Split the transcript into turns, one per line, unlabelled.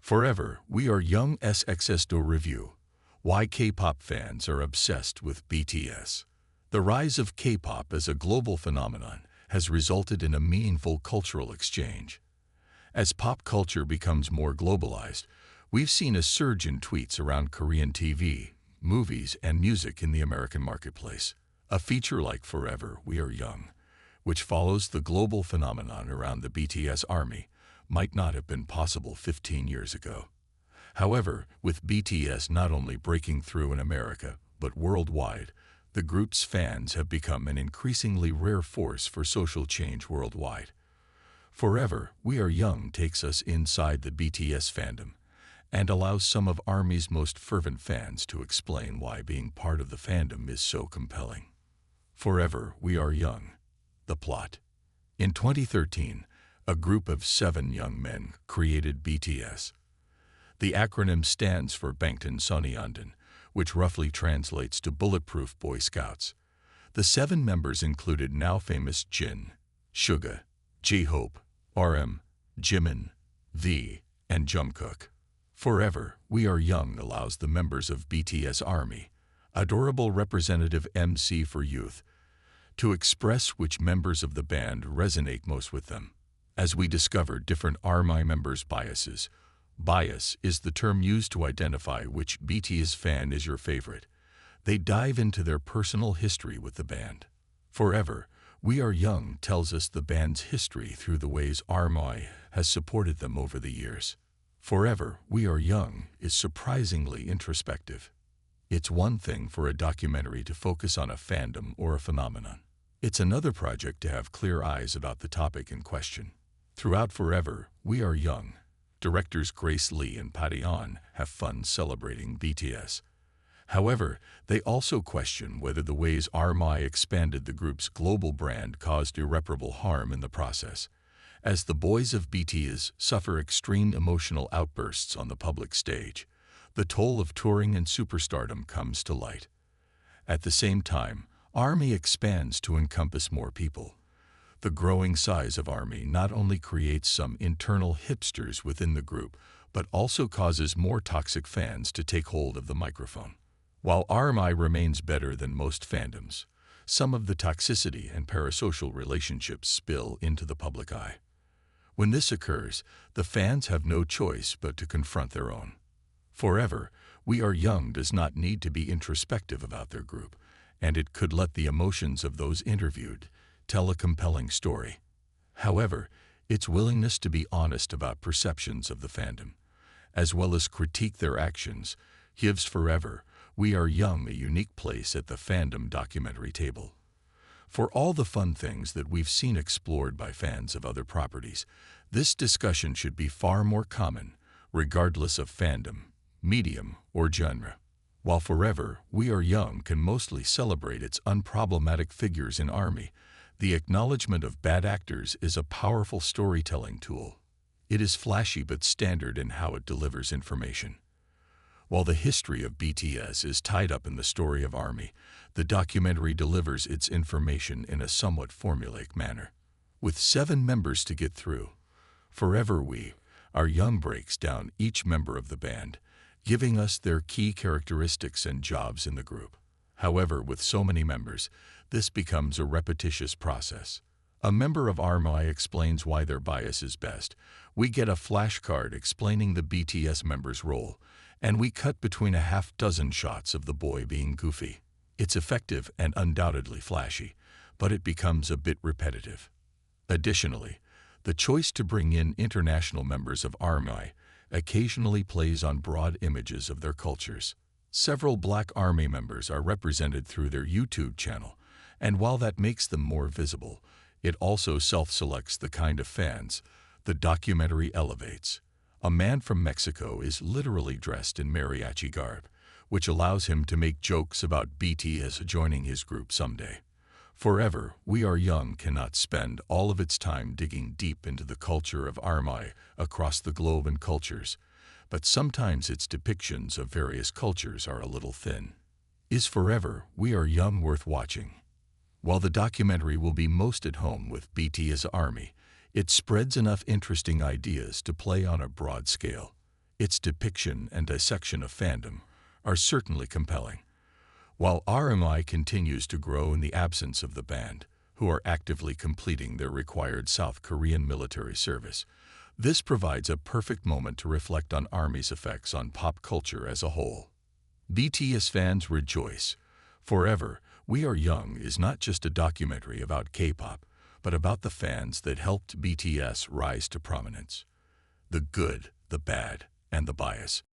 Forever, we are young SXSW review. Why K-pop fans are obsessed with BTS. The rise of K-pop as a global phenomenon has resulted in a meaningful cultural exchange. As pop culture becomes more globalized, we've seen a surge in tweets around Korean TV, movies, and music in the American marketplace. A feature like Forever, We Are Young, which follows the global phenomenon around the BTS ARMY, might not have been possible 15 years ago. However, with BTS not only breaking through in America, but worldwide, the group's fans have become an increasingly rare force for social change worldwide. Forever, We Are Young takes us inside the BTS fandom and allows some of ARMY's most fervent fans to explain why being part of the fandom is so compelling. Forever, We Are Young. The plot. In 2013, a group of 7 young men created BTS. The acronym stands for Bangtan Sonyeondan, which roughly translates to Bulletproof Boy Scouts. The 7 members included now famous Jin, Suga, J-Hope, RM, Jimin, V, and Jungkook. Forever, We Are Young allows the members of BTS ARMY, adorable representative MC for youth, to express which members of the band resonate most with them. As we discover different ARMY members' biases. Bias is the term used to identify which BTS fan is your favorite. They dive into their personal history with the band. Forever, We Are Young tells us the band's history through the ways ARMY has supported them over the years. Forever, We Are Young is surprisingly introspective. It's one thing for a documentary to focus on a fandom or a phenomenon. It's another project to have clear eyes about the topic in question. Throughout Forever, We Are Young, directors Grace Lee and Patty On have fun celebrating BTS. However, they also question whether the ways ARMY expanded the group's global brand caused irreparable harm in the process. As the boys of BTS suffer extreme emotional outbursts on the public stage, the toll of touring and superstardom comes to light. At the same time, ARMY expands to encompass more people. The growing size of ARMY not only creates some internal hipsters within the group, but also causes more toxic fans to take hold of the microphone. While ARMY remains better than most fandoms, some of the toxicity and parasocial relationships spill into the public eye. When this occurs, the fans have no choice but to confront their own. Forever, We Are Young does not need to be introspective about their group, and it could let the emotions of those interviewed tell a compelling story. However, its willingness to be honest about perceptions of the fandom, as well as critique their actions, gives Forever, We Are Young a unique place at the fandom documentary table. For all the fun things that we've seen explored by fans of other properties, this discussion should be far more common, regardless of fandom, medium, or genre. While Forever, We Are Young can mostly celebrate its unproblematic figures in ARMY, the acknowledgement of bad actors is a powerful storytelling tool. It is flashy but standard in how it delivers information. While the history of BTS is tied up in the story of ARMY, the documentary delivers its information in a somewhat formulaic manner. With 7 members to get through, Forever We Are Young breaks down each member of the band, giving us their key characteristics and jobs in the group. However, with so many members, this becomes a repetitious process. A member of ARMY explains why their bias is best. We get a flashcard explaining the BTS member's role, and we cut between a half-dozen shots of the boy being goofy. It's effective and undoubtedly flashy, but it becomes a bit repetitive. Additionally, the choice to bring in international members of ARMY occasionally plays on broad images of their cultures. Several Black ARMY members are represented through their YouTube channel, and while that makes them more visible, it also self-selects the kind of fans the documentary elevates. A man from Mexico is literally dressed in mariachi garb, which allows him to make jokes about BTS joining his group someday. Forever, We Are Young cannot spend all of its time digging deep into the culture of ARMY across the globe and cultures, but sometimes its depictions of various cultures are a little thin. Is Forever, We Are Young worth watching? While the documentary will be most at home with BTS ARMY, it spreads enough interesting ideas to play on a broad scale. its depiction and dissection of fandom are certainly compelling. While RMI continues to grow in the absence of the band, who are actively completing their required South Korean military service, this provides a perfect moment to reflect on ARMY's effects on pop culture as a whole. BTS fans rejoice. Forever, We Are Young is not just a documentary about K-pop, but about the fans that helped BTS rise to prominence. The good, the bad, and the bias.